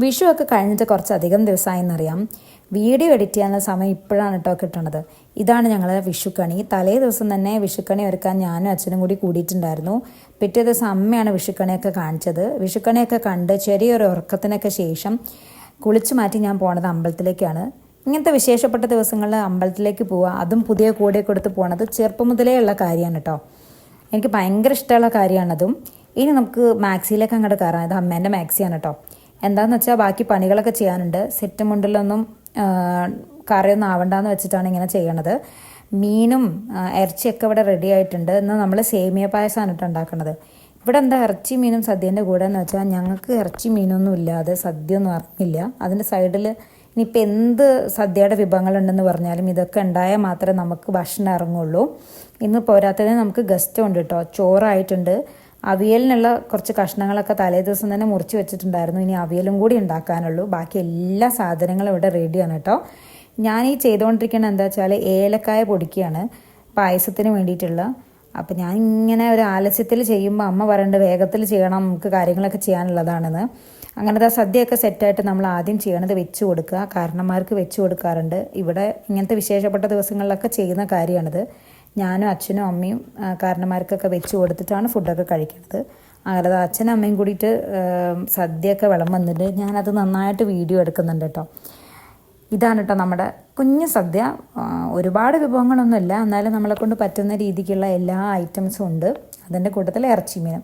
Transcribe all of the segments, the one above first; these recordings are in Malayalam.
വിഷു ഒക്കെ കഴിഞ്ഞിട്ട് കുറച്ചധികം ദിവസമായെന്നറിയാം. വീഡിയോ എഡിറ്റ് ചെയ്യാനുള്ള സമയം ഇപ്പോഴാണ് കേട്ടോ കിട്ടണത്. ഇതാണ് ഞങ്ങളെ വിഷുക്കണി. തലേ ദിവസം തന്നെ വിഷുക്കണി ഒരുക്കാൻ ഞാനും അച്ഛനും കൂടി കൂടിയിട്ടുണ്ടായിരുന്നു. പിറ്റേ ദിവസം അമ്മയാണ് വിഷുക്കണിയൊക്കെ കാണിച്ചത്. വിഷുക്കണിയൊക്കെ കണ്ട് ചെറിയൊരു ഉറക്കത്തിനൊക്കെ ശേഷം കുളിച്ചു മാറ്റി ഞാൻ പോണത് അമ്പലത്തിലേക്കാണ്. ഇങ്ങനത്തെ വിശേഷപ്പെട്ട ദിവസങ്ങളിൽ അമ്പലത്തിലേക്ക് പോവുക, അതും പുതിയ കൂടെയൊക്കെ കൊടുത്ത് പോണത് ചെറുപ്പം മുതലേ ഉള്ള കാര്യമാണ് കേട്ടോ. എനിക്ക് ഭയങ്കര ഇഷ്ടമുള്ള കാര്യമാണതും. ഇനി നമുക്ക് മാക്സിയിലേക്ക് അങ്ങോട്ട് കയറാം. ഇത് അമ്മേൻ്റെ മാക്സിയാണ് കേട്ടോ. എന്താണെന്ന് വെച്ചാൽ ബാക്കി പണികളൊക്കെ ചെയ്യാനുണ്ട്. സെറ്റ് മുണ്ടിലൊന്നും കറിയൊന്നും ആവണ്ടെന്ന് വെച്ചിട്ടാണ് ഇങ്ങനെ ചെയ്യണത്. മീനും ഇറച്ചിയൊക്കെ ഇവിടെ റെഡി ആയിട്ടുണ്ട്. എന്നാൽ നമ്മൾ സേമിയ പായസമാണ് കേട്ടോ ഉണ്ടാക്കുന്നത്. ഇവിടെ എന്താ ഇറച്ചി മീനും സദ്യേൻ്റെ കൂടെ എന്ന് വെച്ചാൽ ഞങ്ങൾക്ക് ഇറച്ചി മീനൊന്നും ഇല്ലാതെ സദ്യ ഒന്നും അറിഞ്ഞില്ല. അതിൻ്റെ സൈഡിൽ ഇനിയിപ്പോൾ എന്ത് സദ്യയുടെ വിഭവങ്ങളുണ്ടെന്ന് പറഞ്ഞാലും ഇതൊക്കെ ഉണ്ടായാൽ മാത്രമേ നമുക്ക് ഭക്ഷണം ഇറങ്ങുള്ളൂ. ഇന്ന് പോരാത്തതിന് നമുക്ക് ഗസ്റ്റ് ഉണ്ട് കേട്ടോ. ചോറായിട്ടുണ്ട്. അവിയലിനുള്ള കുറച്ച് കഷ്ണങ്ങളൊക്കെ തലേ ദിവസം തന്നെ മുറിച്ച് വെച്ചിട്ടുണ്ടായിരുന്നു. ഇനി അവിയലും കൂടി ഉണ്ടാക്കാനുള്ളൂ. ബാക്കി എല്ലാ സാധനങ്ങളും ഇവിടെ റെഡിയാണ് കേട്ടോ. ഞാൻ ഈ ചെയ്തുകൊണ്ടിരിക്കുന്നത് എന്താ വെച്ചാൽ ഏലക്കായ പൊടിക്കുകയാണ് പായസത്തിന് വേണ്ടിയിട്ടുള്ള. അപ്പം ഞാൻ ഇങ്ങനെ ഒരു ആലസ്യത്തിൽ ചെയ്യുമ്പോൾ അമ്മ പറയുന്നുണ്ട് വേഗത്തിൽ ചെയ്യണം, നമുക്ക് കാര്യങ്ങളൊക്കെ ചെയ്യാനുള്ളതാണെന്ന്. അങ്ങനത്തെ സദ്യയൊക്കെ സെറ്റായിട്ട് നമ്മൾ ആദ്യം ചെയ്യണത് വെച്ച് കൊടുക്കുക. കാരണന്മാർക്ക് വെച്ച് കൊടുക്കാറുണ്ട്. ഇവിടെ ഇങ്ങനത്തെ വിശേഷപ്പെട്ട ദിവസങ്ങളിലൊക്കെ ചെയ്യുന്ന കാര്യമാണിത്. ഞാനും അച്ഛനും അമ്മയും കാരണന്മാർക്കൊക്കെ വെച്ച് കൊടുത്തിട്ടാണ് ഫുഡൊക്കെ കഴിക്കുന്നത്. അങ്ങനെ അച്ഛനും അമ്മയും കൂടിയിട്ട് സദ്യയൊക്കെ വിളമ്പുന്നുണ്ട്. ഞാനത് നന്നായിട്ട് വീഡിയോ എടുക്കുന്നുണ്ട് കേട്ടോ. ഇതാണ് കേട്ടോ നമ്മുടെ കുഞ്ഞു സദ്യ. ഒരുപാട് വിഭവങ്ങളൊന്നുമില്ല, എന്നാലും നമ്മളെ കൊണ്ട് പറ്റുന്ന രീതിക്കുള്ള എല്ലാ ഐറ്റംസും ഉണ്ട്. അതിൻ്റെ കൂട്ടത്തിൽ ഇറച്ചി മീനും.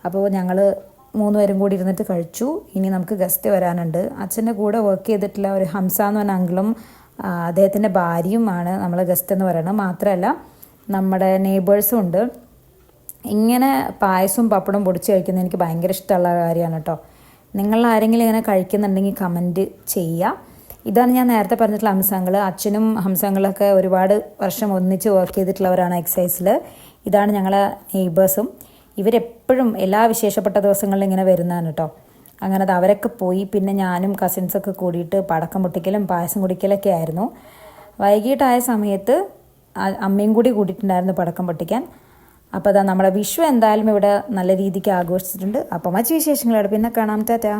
അപ്പോൾ ഞങ്ങൾ 3 പേരും കൂടി ഇരുന്നിട്ട് കഴിച്ചു. ഇനി നമുക്ക് ഗസ്റ്റ് വരാനുണ്ട്. അച്ഛൻ്റെ കൂടെ വർക്ക് ചെയ്തിട്ടുള്ള ഒരു ഹംസ എന്ന് പറഞ്ഞ അങ്കിളും അദ്ദേഹത്തിൻ്റെ ഭാര്യയുമാണ് നമ്മളെ ഗസ്റ്റ് എന്ന് പറയുന്നത്. മാത്രമല്ല നമ്മുടെ നെയ്ബേഴ്സും ഉണ്ട്. ഇങ്ങനെ പായസവും പപ്പടവും പൊടിച്ച് കഴിക്കുന്നത് എനിക്ക് ഭയങ്കര ഇഷ്ടമുള്ള കാര്യമാണ് കേട്ടോ. നിങ്ങൾ ആരെങ്കിലും ഇങ്ങനെ കഴിക്കുന്നുണ്ടെങ്കിൽ കമൻറ്റ് ചെയ്യുക. ഇതാണ് ഞാൻ നേരത്തെ പറഞ്ഞിട്ടുള്ള ഹംസങ്ങൾ. അച്ഛനും ഹംസങ്ങളൊക്കെ ഒരുപാട് വർഷം ഒന്നിച്ച് വർക്ക് ചെയ്തിട്ടുള്ളവരാണ് എക്സൈസിൽ. ഇതാണ് ഞങ്ങളെ നെയ്ബേഴ്സും. ഇവരെപ്പോഴും എല്ലാ വിശേഷപ്പെട്ട ദിവസങ്ങളിലും ഇങ്ങനെ വരുന്നതാണ് കേട്ടോ. അങ്ങനെ അത് അവരൊക്കെ പോയി. പിന്നെ ഞാനും കസിൻസൊക്കെ കൂടിയിട്ട് പടക്കം പൊട്ടിക്കലും പായസം കുടിക്കലൊക്കെ ആയിരുന്നു. വൈകിട്ടായ സമയത്ത് അമ്മയും കൂടി കൂടിയിട്ടുണ്ടായിരുന്നു പടക്കം പൊട്ടിക്കാൻ. അപ്പോൾ അതാ നമ്മുടെ വിഷു എന്തായാലും ഇവിടെ നല്ല രീതിക്ക് ആഘോഷിച്ചിട്ടുണ്ട്. അപ്പോൾ മറ്റു വിശേഷങ്ങളോട് പിന്നെ കാണാം. ടാറ്റാ.